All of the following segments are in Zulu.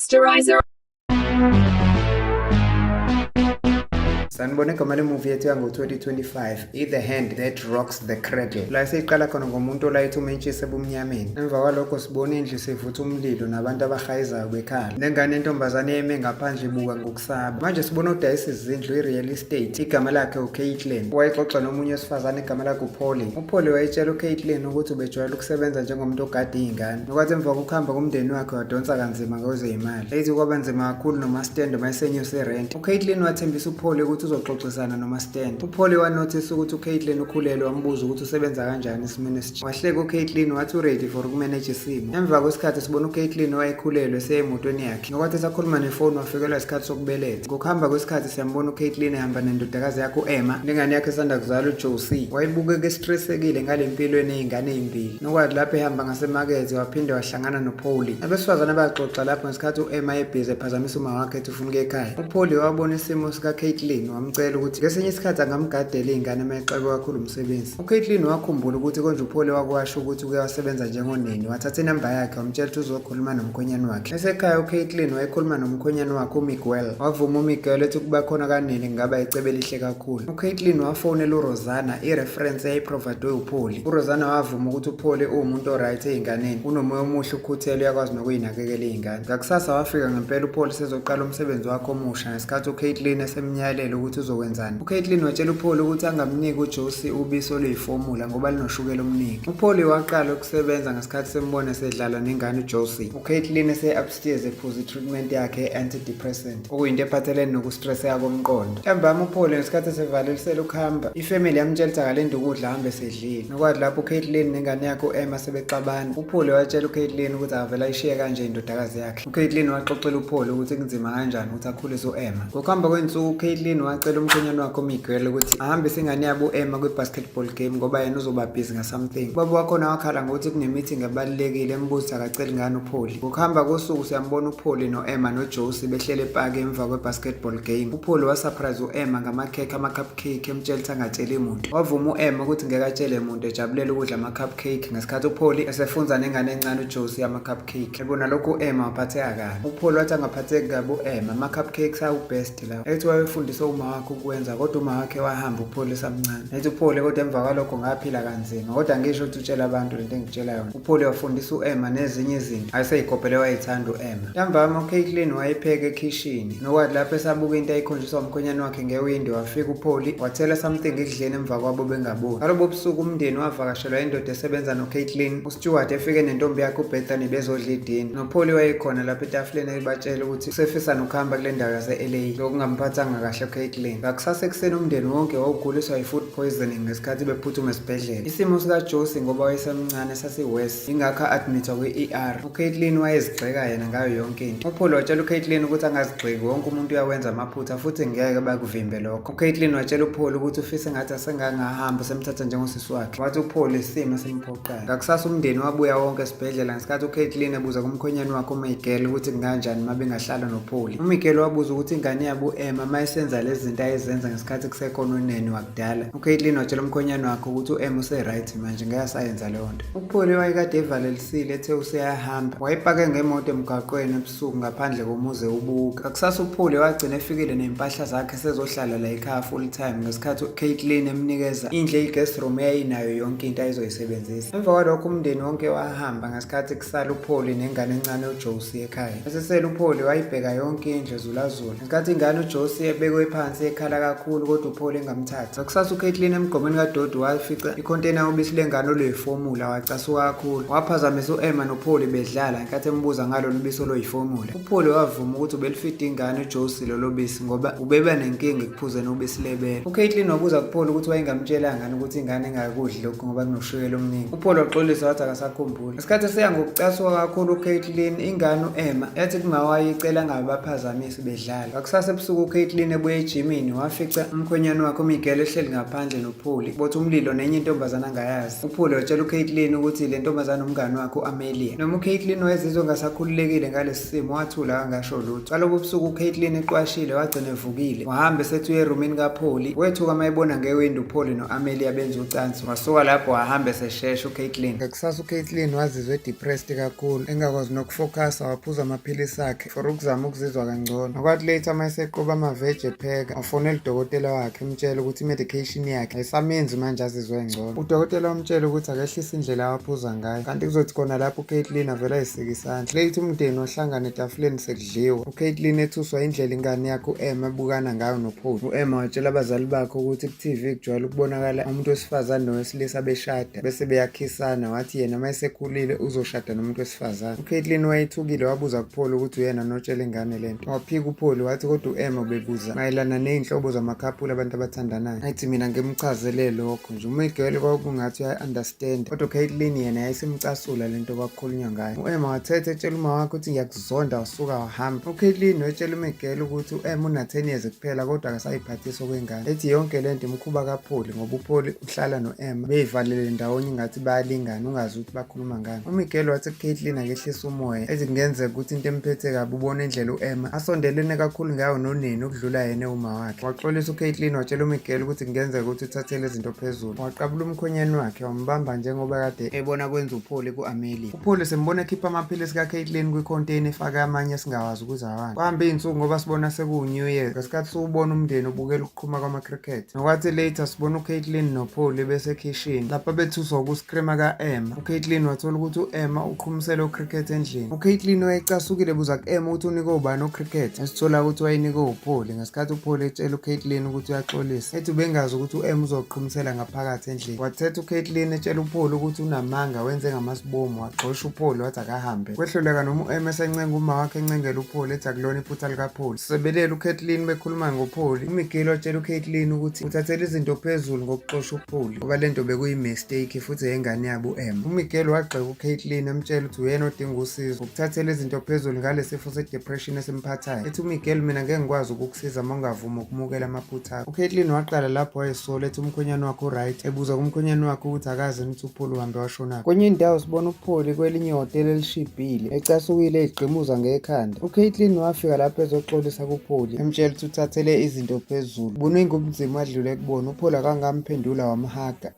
Posterizer. Sanibona igama le-movie yethu yango-2025 i-The Hand That Rocks the Cradle. La siyiqala khona ngomuntu olayitha umentshisi ebumnyameni. Emva kwalokho sibona indlu sivutha umlilo nabantu abahayizayo bekhala. Nengane entombazane eme ngaphandle ibuka ngokusaba. Manje sibona udayisa izindlu i-real estate. Igama lakhe uCaitlin. Wayexoxa nomunye wesifazane igama lakhe uPolly. uPolly wayetshela uCaitlin ukuthi ubejwayele ukusebenza njengomuntu ogada iy'ngane. Nokwathi emva kokuhamba komndeni wakhe wadonsa kanzima kwezeyimali. Eyithi kwaba nzima kakhulu noMaStende mayesenyuse irent. uCaitlin wathembisa uPolly ukuthi uzoxoxisana noMaStende. uPolly wanothisa ukuthi uCaitlin ukhulelwe, wambuza ukuthi usebenza kanjani esimeni esinje. Wahleka uCaitlin wathi uready for ukumanage isimo. Emva kwesikhathi sibona uCaitlin wayekhulelwe eseyemotweni yakhe. Nokwathi esakhuluma nefoni wafikelwa isikhathi sokubeletha. Ngokuhamba kwesikhathi siyambona uCaitlin ehamba nendodakazi yakhe uEmma, nengane yakhe esanda kuzalwa uJosie. Wayebukeka estressekile ngale mpilweni ey'ngane ey'mbili. Nokwathi lapho ehamba ngasemakethe waphinde wahlangana noPolly. Abesifazane baxoxa lapho ngesikhathi uEmma ebhizi ephazamisa uma wakhe ethi ufuna ukuya ekhaya. uPolly wabona isimo sikaCaitlin wamcela ukuthi ngesinye isikhathi angamgadela iy'ngane uma exakwe kakhulu umsebenzi. uCaitlin wakhumbula ukuthi konje uPolly wakwasho ukuthi uke wasebenza njengoneni. Wathatha inamba yakhe wamtshela ukuthi uzokhuluma nomkhwenyana wakhe. Esekhaya uCaitlin wayekhuluma nomkhwenyana wakhe uMiguel. Wavuma uMiguel ethi ukuba khona kanene kungaba icebo elihle kakhulu. uCaitlin wafonela uRosanna, ireference eyayiprovide uPolly. uRosanna wavuma ukuthi uPolly uwumuntu oright ey'nganeni, unomoya omuhle, ukhuthele, uyakwazi nokuyinakekela iy'ngane. Ngakusasa wafika ngempela uPolly sezoqala umsebenzi wakhe omusha ngesikhathi uCaitlin esemnyalela ukuthi uzokwenzani. uCaitlin watshela uPolly ukuthi angamniki uJosie ubisi oluyifomula ngoba linoshukela omningi. uPolly waqala ukusebenza ngesikhathi sembona esedlala nengane uJosie. uCaitlin ese-upstairs ephuza i-treatment yakhe ye-antidepressant, okuyinto ephathelene nokustresseka komqondo. Ntambama uPolly ngesikhathi esevalelisela ukuhamba, ifamily yamtshela ukuthi akalinde ukudla ahambe esedlile. Nokwathi lapho uCaitlin nengane yakhe uEmma sebexabana, uPolly watshela uCaitlin ukuthi akavele ayishiye kanje indodakazi yakhe. uCaitlin waxoxela uPolly ukuthi kunzima kanjani ukuthi akhulise uEmma. Ngokuhamba kwensuku uCaitlin wacela umkhwenyana wakhe uMiguel ukuthi ahambise ingane yabo uEmma kwi-basketball game ngoba yena uzoba busy nga-something. Ubaba wakhona wakhala ngokuthi kune-meeting ebalulekile, embuza akacela ingane uPolly. Ngokuhamba kosuku siyambona uPolly noEmma noJosie behlele epaki emva kwe-basketball game. uPolly wasurprise uEmma ngamakhekhe, ama-cupcake, emtshela ukuthi angatsheli muntu. Wavuma uEmma ukuthi ngeke atshele muntu, ejabulela ukudla ama-cupcake ngesikhathi uPolly esefunza nengane encane uJosie ama-cupcake. Ebona lokhu uEmma waphatheka kabi. uPolly wathi angaphatheki kabi uEmma, ama-cupcakes awu-best lawo. Ethi wayefundise uma wakhe ukwenza kodwa uma wakhe wahamba uPolly esamncane. Ethi uPolly kodwa emva kwalokho ngaphila kanzima kodwa ngisho ukuthi utshela abantu lento engitshela yona. uPolly wafundisa uEmma nezinye izinto ayeseyikopele wayethanda uEmma. Ntambama uCaitlin wayepheka ekhishini. Nokwathi lapho esabuka into ayikhonjiswa umkhwenyana wakhe ngewindi, wafika uPolly wathela something ekudleni emva kwabo bengaboni. Ngalobo busuku umndeni wavakashelwa indoda esebenza noCaitlin. uStuart efike nentombi yakhe uBethany bezodla idini. noPolly wayekhona lapho etafuleni ebatshela ukuthi usefisa nokuhamba kule ndawo yase-LA. Lokhu kungamphathanga kahle uCaitlin. Ngakusasa ekuseni umndeni wonke wawuguliswa yi-food poisoning ngesikhathi bephuthuma esibhedlela. Isimo sikaJosie ngoba wayesemncane sasiwesi, ingakho a-admithwa kwi-ER. uCaitlin wayezigxeka yena ngayo yonke into. uPolly watshela uCaitlin ukuthi angazigxeki, wonke umuntu uyawenza amaphutha futhi ngeke bakuvimbe lokho. uCaitlin watshela uPolly ukuthi ufise ngathi asengangahamba, semthatha njengosisi wakhe. Wathi uPolly isimo simphoqayo. Ngakusasa umndeni wabuya wonke esibhedlela ngesikhathi uCaitlin ebuza kumkhwenyana wakhe uMiguel ukuthi kunganjani uma bengahlala noPolly. uMiguel wabuza ukuthi ingane yabo uEmma mayisenza lezi zinto ayezenza ngesikhathi kusekhona unene wakudala. uCaitlin watshela umkhwenyana wakhe ukuthi uEmma use-right manje, ngeke asayenza leyo nto. uPolly wayekade evalelisile ethe useyahamba. Wayepake ngemoto emgwaqweni ebusuku ngaphandle komuze ubuka. Ngakusasa uPolly wagcina efikile ney'mpahla zakhe sezohlala la ekhaya full time ngesikhathi uCaitlin emnikeza indle i-guest room eyayinayo yonke into ayizoyisebenzisa. Emva kwalokho umndeni wonke wahamba ngesikhathi kusala uPolly nengane encane uJosie ekhaya. Esesele uPolly wayibheka yonke indlu zulazula. Ngesikhathi ingane uJosie ebekwe phansi ekhala kakhulu kodwa uPolly engamthathi. Ngakusasa uCaitlin emgqomeni kaDodi wafica ikhontena yobisi lengane oluyifomula, wacasuka kakhulu. Waphazamisa uEmma noPolly bedlala ngenkathi embuza ngalo lubisi oluyifomula. uPolly wavuma ukuthi ubelifida ingane uJosie lolo bisi ngoba ubeba nenkinga ekuphuzeni ubisi lebele. uCaitlin wabuza kuPolly ukuthi wayengamtshelanga ukuthi ingane ingakudli lokhu ngoba kunoshukela omningi. uPolly waxolisa wathi akasakhumbuli. Ngesikhathi eseya ngokucasuka kakhulu uCaitlin, ingane uEmma yathi kungawayicela ngabe baphazamisi bedlala. Ngakusasa ebusuku uCaitlin ebuye esejimini wafica umkhwenyana wakhe uMiguel ehleli ngaphandle noPaul bothi umlilo nenye intombazana angayazi. uPaul watshela uCaitlin ukuthi le ntombazana umngane wakhe u-Amelia. Noma uCaitlin wayezizwa ngasakhululekile ngalesi simo wathula kangasho lutho. Kaloku ubusuku uCaitlin eqwashile wagcina evukile wahamba esethi uye erumini kaPaul. Wethuka mayebona ngewindi uPaul no-Amelia benza ucansi. Wasuka lapho wahamba eseshesha uCaitlin. Ngakusasa uCaitlin wazizwa depressed kakhulu engakwazi nokufocus waphuza amaphilisi akhe for ukuzama ukuzizwa kangcono. Nokwathi later mayeseqoba amaveji epheka wafonela udokotela wakhe emtshela ukuthi i-medication yakhe ayisamenzi manje azizwe ngcono. Udokotela wamtshela ukuthi akehlise indlela awaphuza ngayo kanti kuzothi khona lapho uCaitlin avela ayisika isandla. Later umndeni wahlangana etafuleni sekudliwa. uCaitlin ethuswa indlela ingane yakhe u-Emma ebukana ngayo noPaul. u-Emma watshela abazali bakhe ukuthi ku-TV kujwayele ukubonakala umuntu wesifazane nowesilisa beshada bese beyakhisana wathi yena mayesekhulile uzoshada nomuntu wesifazane. uCaitlin wayethukile wabuza kuPaul ukuthi uyena notshela ingane lento. Waphika uPaul wathi kodwa u-Emma ubebuza mayelana ney'nhlobo zamakhaphula abantu abathandanayo. Ayithi mina ngimchazele lokho nje uMiguel kwakungathi uya-understand kodwa uCaitlin yena yayisimcasula lento kwakukhulunywa ngayo. u-Emma wathetha etshela uma wakhe ukuthi ngiyakuzonda wasuka wahamba. uCaitlin watshela uMiguel ukuthi u-Emma una-10 years kuphela kodwa akasayiphathisa okwengane. Ethi yonke lento imkhuba kaPaul ngoba uPaul uhlala no-Emma bey'valele ndawonye ingathi bayalingana ungazi ukuthi bakhuluma ngani. uMiguel wathi kuCaitlin akehlise umoya ethi kungenzeka ukuthi into emphethe kabi ubona indlela u-Emma asondelene kakhulu ngayo nonini ukudlula yena uma wakhe. Waxolisa uCaitlin watshela uMiguel ukuthi kungenzeka ukuthi uthathele izinto phezulu. Waqabula umkhwenyana wakhe wambamba njengoba kade ebona kwenza uPaul ku-Amelia. uPaul sembona ekhipha amaphilisi kaCaitlin kwi-container efake amanye esingawazi ukuze awani. Kwahamba iy'nsuku ngoba sibona sekuwu-New Year ngesikhathi siwubona umndeni ubukela ukuqhuma kwama-cricket. Nokwathi later sibona uCaitlin noPaul besekhishini lapha bethuswa ukusikrima ka-Emma. uCaitlin wathola ukuthi u-Emma uqhumisele ucricket endlini. uCaitlin wayecasukile buza ku-Emma ukuthi unike ubani ucricket esithola ukuthi wayinikwe uPaul ngesikhathi uPaul etshela uCaitlin ukuthi uyaxolisa ethi ubengazi ukuthi u-Emma uzoqhumisela ngaphakathi endlini. Wathetha uCaitlin etshela uPaul ukuthi unamanga wenze ngamasibomu waxosha uPaul wathi akahambe. Kwehluleka noma u-Emma esencenga uma wakhe encengela uPaul ethi akulona iphutha likaPaul. Sisebelela uCaitlin bekhuluma ngoPaul. uMiguel watshela uCaitlin ukuthi uthathele izinto phezulu ngokuxosha uPaul ngoba lento bekuyimistake futhi yengane yabo u-Emma. uMiguel wagxeka uCaitlin emtshela ukuthi uyena odinga usizo ukuthathela izinto phezulu ngale sifo se-depression esimphathayo. ethi uMiguel mina ngeke ngikwazi ukukusiza uma ungavumi ukumukela amaphutha akho. uCaitlin waqala lapho wayesola ethi umkhwenyana wakhe u-right ebuza kumkhwenyana wakhe ukuthi akazi ukuthi uPaul uhambe washonaphi. Kwenye indawo sibona uPaul kwelinye ihhotela elishibhile ecasukile egqimuza ngekhanda. uCaitlin wafika lapho ezoxolisa kuPaul emtshela ukuthi uthathele izinto phezulu. Buningi ubunzima adlule kubona uPaul akangamphendula wamhaga.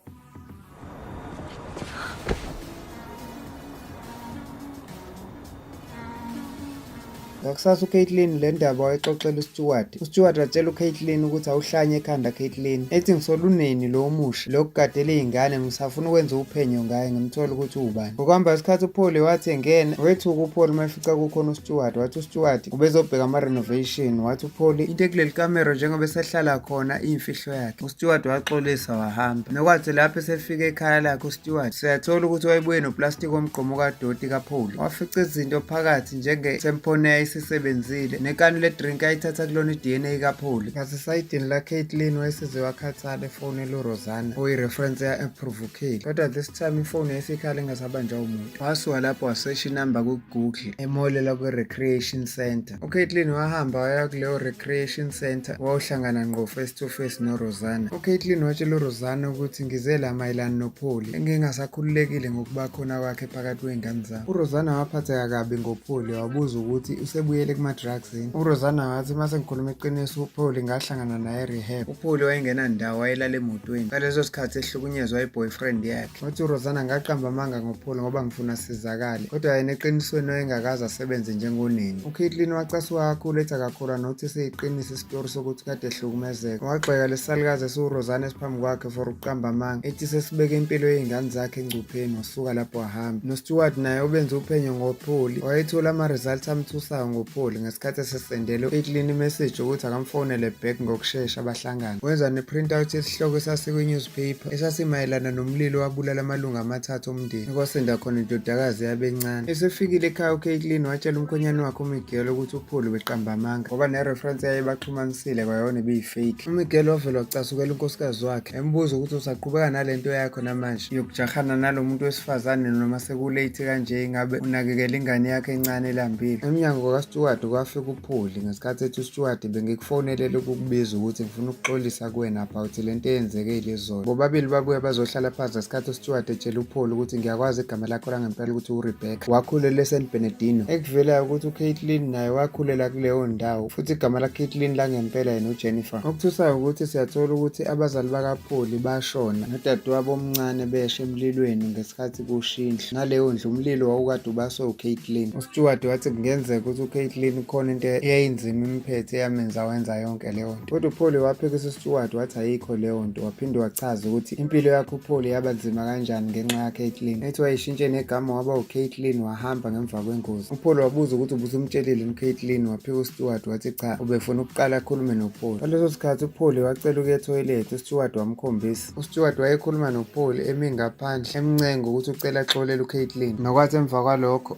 Ngakusasa uCaitlin le ndaba wayexoxela uStuart. uStuart watshela uCaitlin ukuthi awuhlanye ekhanda Caitlin ethi ngisola uneni lo omusha lokugadela iy'ngane ngisafuna ukwenza uphenyo ngaye ngimthola ukuthi ubani. Ngokuhamba isikhathi uPaul wathi engena wethuka uPaul mayefica kukhona uStuart wathi uStuart ubezobheka ama-renovation wathi uPaul into ekuleli kamera njengoba esehlala khona iyimfihlo yakhe. uStuart waxolisa wahamba. Nokwathi lapho esefika ekhaya lakhe uStuart siyathola ukuthi wayebuye noplastiki womgqomo kadoti kaPaul. Wafica izinto phakathi njenge-tamponade isebenzile nekani le-drink ayithatha kulona i-DNA kaPaul. Ngasesayidini laCaitlin wayeseze wakhathala efonela uRosanna oyi-reference ya-approve ukhe. Kodwa this time ifoni yayisikhala engasabanjwa umuntu. Wasuka lapho wasesha inamba ku-Google emolela kwe-recreation center. uCaitlin wahamba waya kuleyo recreation center wawuhlangana ngqo face to face noRosanna. uCaitlin watshela uRosanna ukuthi ngize la mayelana noPaul engingasakhululekile ngokuba khona kwakhe phakathi kwey'ngane zabo. uRosanna waphatheka kabi ngoPaul wabuza ukuthi usebuyele kuma-drugsini. uRosanna wathi mase ngikhuluma iqiniso uPaul ngahlangana naye e-rehab. uPaul wayengena ndawo wayelala emotweni ngalezo sikhathi ehlukunyezwa i-boyfriend yakhe. Wathi uRosanna ngaqamba amanga ngoPaul ngoba ngifuna sizakale kodwa yena eqinisweni wayengakaze asebenze njengoneni. uCaitlin wacasuka kakhulu ethi akakholwa nokuthi siyiqinisa isitori sokuthi kade ehlukumezeka. wagxeka lesisalukazi esiwuRosanna esiphambi kwakhe for ukuqamba amanga ethi sesibeke impilo yey'ngane zakhe engcupheni wasuka lapho wahamba. noStuart naye ubenze uphenyo ngoPaul wayethola ama-results amthusayo ngoPaul ngesikhathi esesendele uCaitlin imessage ukuthi akamfonele back ngokushesha bahlangana. Wenza ne-printout yesihloko esasikwi-newspaper esasimayelana nomlilo wabulala amalunga amathathu omndeni ekwasenda khona indodakazi yabencane. Esefikile ekhaya uCaitlin watshela umkhwenyana wakhe uMiguel ukuthi uPaul ubeqamba amanga ngoba ne-reference yayibaxhumanisile kwayona ibiyifake. uMiguel wavele wacasukela unkosikazi wakhe embuza ukuthi usaqhubeka nalento yakho namanje yokujahana nalo muntu wesifazane noma sekulate kanje ingabe unakekela ingane yakhe encane elambile. Emnyango kaStuart kwafika uPaul ngesikhathi ethi uStuart bengikufonelele ukukubiza ukuthi ngifuna ukuxolisa kuwena about lento eyenzeke lezolo. Bobabili babuye bazohlala phansi ngesikhathi uStuart etshela uPaul ukuthi ngiyakwazi igama lakho langempela ukuthi uRebecca, wakhulela eSan Bernardino. Ekuvelayo ukuthi uCaitlin naye wakhulela kuleyo ndawo futhi igama laCaitlin langempela yena uJennifer. Okuthusayo ukuthi siyathola ukuthi abazali bakaPaul bashona nodadewabo omncane besha emlilweni ngesikhathi kushindla. Ngaleyo ndlu umlilo wawukade ubaswe uCaitlin. uStuart wathi kungenzeka ukuthi uCaitlin khona into eyayinzima imphethe eyamenza wenza yonke leyo nto. Kodwa uPaul waphikisa uStuart wathi ayikho leyo nto, waphinde wachaza ukuthi impilo yakhe uPaul yaba nzima kanjani ngenxa kaCaitlin. Ethi wayishintshe negama waba uCaitlin wahamba ngemva kwengozi. uPaul wabuza ukuthi ubusumtshelile uCaitlin, waphika uStuart wathi cha, ubefuna ukuqala akhulume noPaul. Ngaleso sikhathi uPaul wacela ukuya etoilet, uStuart wamkhombisa. uStuart wayekhuluma noPaul emi ngaphandle emncenga ukuthi ucela axolele uCaitlin, nokwathi emva kwalokho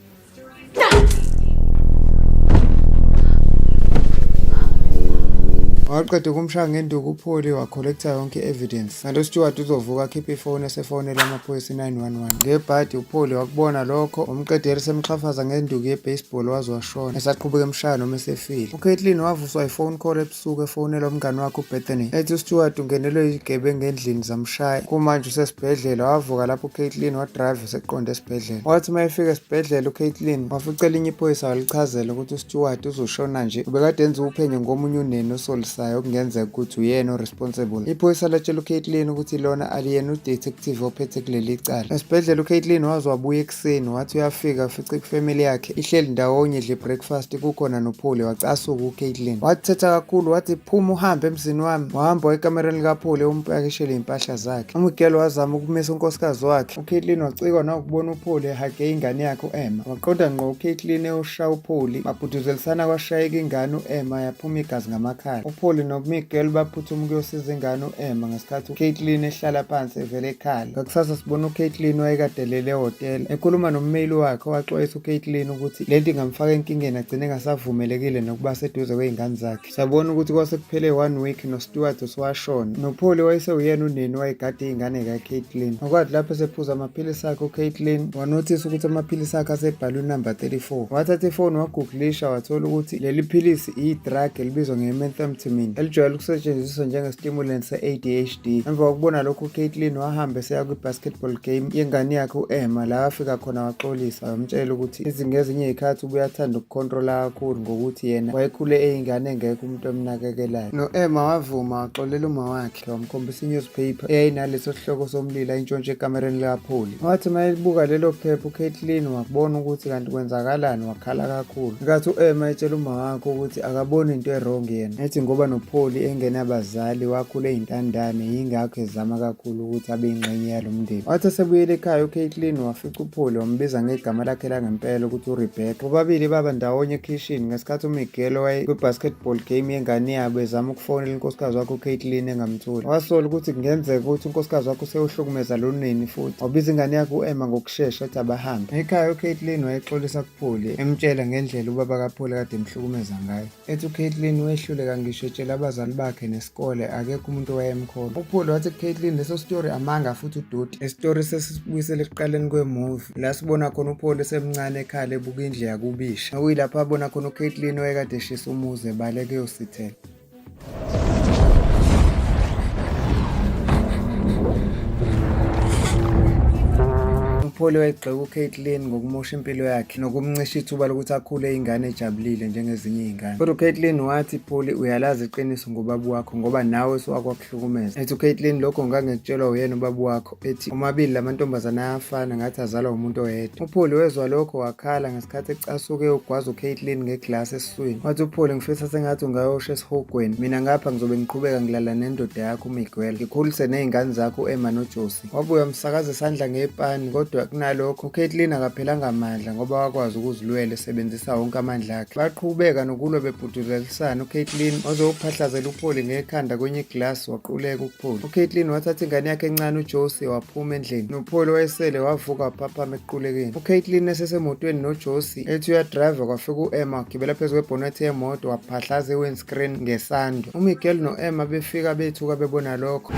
waqeda ukumshaya ngenduku uPaul wakholektha yonke i-evidence. Kanti uStuart uzovuka akhiphe ifoni esefonela amaphoyisa 911. Ngebhadi uPaul wakubona lokho, wamqedela esemxhafaza ngenduku ye-baseball waze washona esaqhubeka emshaya noma esefile. uCaitlin wavuswa i-phone call ebusuku efonela umngane wakhe uBethany ethi uStuart ungenelwe izigebengu endlini zamshaya, kumanje usesibhedlela. Wavuka lapho uCaitlin wadrive seqonde esibhedlela. Wathi uma efika esibhedlela uCaitlin wafica elinye iphoyisa walichazela ukuthi uStuart uzoshona nje, ubekade enza uphenyo ngomunye unene osolisa okungenzeka ukuthi uyena oresponsible. Iphoyisa latshela uCaitlin ukuthi lona aliyena udetective ophethe kuleli cala. Esibhedlela uCaitlin waze wabuya ekuseni, wathi uyafika ufica ifamily yakhe ihleli ndawonye idla breakfast kukhona noPaul. Wacasuka uCaitlin wathi thetha kakhulu, wathi phuma uhambe emzini wami. Wahamba ekamereni likaPaul umpakishele impahla zakhe. uMiguel wazama ukumisa unkosikazi wakhe. uCaitlin wacikwa nawukubona uPaul ehage ingane yakhe uEmma. Waqonda ngqo uCaitlin ewushaya uPaul, babhuduzelisana kwashayeka ingane uEmma yaphuma igazi ngamakhala. uPaul noMiguel baphuthuma ukuyosiza ingane uEmma ngesikhathi uCaitlin ehlala phansi evele ekhala. Ngakusasa sibona uCaitlin wayekade elele ehhotela ekhuluma nommeli wakhe, waxwayisa uCaitlin ukuthi lento ingamfaka enkingeni agcine engasavumelekile nokuba seduze kwey'ngane zakhe. Sabona ukuthi kwase kuphele 1 week noStuart uswashona, noPaul wayesewuyena uneni wayegade iy'ngane kaCaitlin. Okwathi lapho esephuza amaphilisi akhe uCaitlin wanothisa ukuthi amaphilisi akhe asebhalwe unumber 34. Wathatha ifoni wagooglisha wathola ukuthi leli philisi iyi-drug elibizwa nge-methamphetamine elijwayele ukusetshenziswa njenge-stimulant se-ADHD. Emva kokubona lokhu uCaitlin wahamba eseya kwi-basketball game yengane yakhe uEmma, la wafika khona waxolisa wamtshela ukuthi ngezinye iy'khathi ubuyathanda ukukhontrola kakhulu ngokuthi yena wayekhule eyingane engekho umuntu emnakekelayo. noEmma wavuma waxolela uma wakhe, wamkhombisa i-newspaper eyayinaleso sihloko somlilo ayintshontshe ekamereni likaPaul. Wathi uma ebuka lelo phepha uCaitlin wakubona ukuthi kanti kwenzakalani, wakhala kakhulu. Nkathi uEmma etshela uma wakhe ukuthi akaboni into erong yena, ethi ngoba noPaul engenabazali wakhule ey'ntandane yingakho ezama kakhulu ukuthi abe yingxenye yalo mndeni. Wathi esebuyela ekhaya uCaitlin wafica uPaul wambiza ngegama lakhe langempela ukuthi uRebecca. Bobabili baba ndawonye ekhishini ngesikhathi uMiguel waye kwi-basketball game yengane yabo ezama ukufonela unkosikazi wakhe uCaitlin engamtholi. Wasola ukuthi kungenzeka ukuthi unkosikazi wakhe usewuhlukumeza lo nini futhi wabiza ingane yakhe uEmma ngokushesha ethi abahambe. Ekhaya uCaitlin wayexolisa kuPaul emtshela ngendlela ubaba kaPaul kade emhlukumeza ngayo, ethi uCaitlin wehluleka ngisho etshela abazali bakhe nesikole akekho umuntu owayemkhona. uPaul wathi kuCaitlin leso story amanga futhi uduty. Isitori sesibuyisele ekuqaleni kwemovie la sibona khona uPaul esemncane ekhala ebuka indlu yakubisha, okuyilapho abona khona uCaitlin wayekade eshisa umuzi ebaleke eyosithela. uPaul wayegxeka uCaitlin ngokumosha impilo yakhe nokumncisha ithuba lokuthi akhule ingane ejabulile njengezinye iy'ngane. Kodwa uCaitlin wathi Paul uyalazi iqiniso ngobaba wakho ngoba nawe sewakwakuhlukumeza. Ethi uCaitlin lokho ngangikutshelwa uyena ubaba wakho, ethi omabili la mantombazane ayafana ngathi azalwa umuntu oyedwa. uPaul wezwa lokho wakhala ngesikhathi ecasuke eyogwaza uCaitlin ngeglasi esiswini. Wathi uPaul ngifisa sengathi ungayosha esihogweni, mina ngapha ngizobe ngiqhubeka ngilala nendoda yakho uMiguel, ngikhulise ney'ngane zakho uEmma noJosie. Wabuya wamsakaza isandla ngepani, kodwa kunalokho uCaitlin akaphelanga amandla ngoba wakwazi ukuzilwela esebenzisa wonke amandla akhe. Baqhubeka nokulwa bebhuduzelisana. uCaitlin wazowuphahlazela uPaul ngekhanda kwenye iglasi waquleka uPaul. uCaitlin wathatha ingane yakhe encane uJosie waphuma endlini, noPaul wayesele wavuka waphaphama equlekeni. uCaitlin esesemotweni noJosie ethi uyadrive kwafika uEmma wagibela phezu kwebhonethi yemoto waphahlaza i-windscreen ngesando. uMiguel noEmma befika bethuka bebona lokho.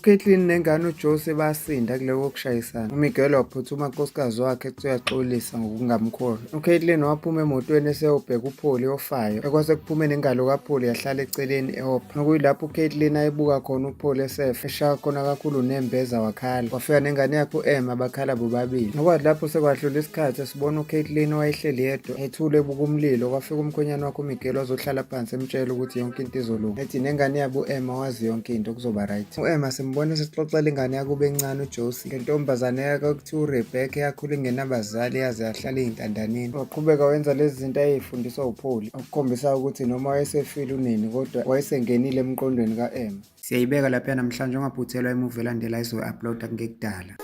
uCaitlin nengane uJosie basinda kuloko kushayisana. uMiguel waphuthuma kunkosikazi wakhe ethi uyaxolisa ngokungamkholwa. uCaitlin waphuma emotweni eseyobheka uPaul ofayo, ekwase kuphume nengalo kaPaul yahlala eceleni ehopha. Nokuyilapho uCaitlin ayebuka khona uPaul esefa, eshaya khona kakhulu nembeza wakhala. Wafika nengane yakhe u-Emma bakhala bobabili. Nokwathi lapho sekwadlula isikhathi sibona uCaitlin owayehleli yedwa ethule ebuka umlilo. Kwafika umkhwenyana wakhe uMiguel wazohlala phansi emtshela ukuthi yonke into izolunga, ethi nengane yabo u-Emma wazi yonke into kuzoba right. u-Emma simbone sesixoxela ingane yakhe ube encane uJosie, le ntombazane yakhe okuthiwa uRebecca eyakhula ingenabazali yaze yahlala ey'ntandaneni. Waqhubeka wenza lezi zinto ayey'fundiswa uPaul, okukhombisa ukuthi noma wayesefile unini kodwa wayesengenile emqondweni ka-Emma. Siyayibeka lapha namhlanje, ungaphuthelwa imuvi elandelayo izo-uploada ngekudala.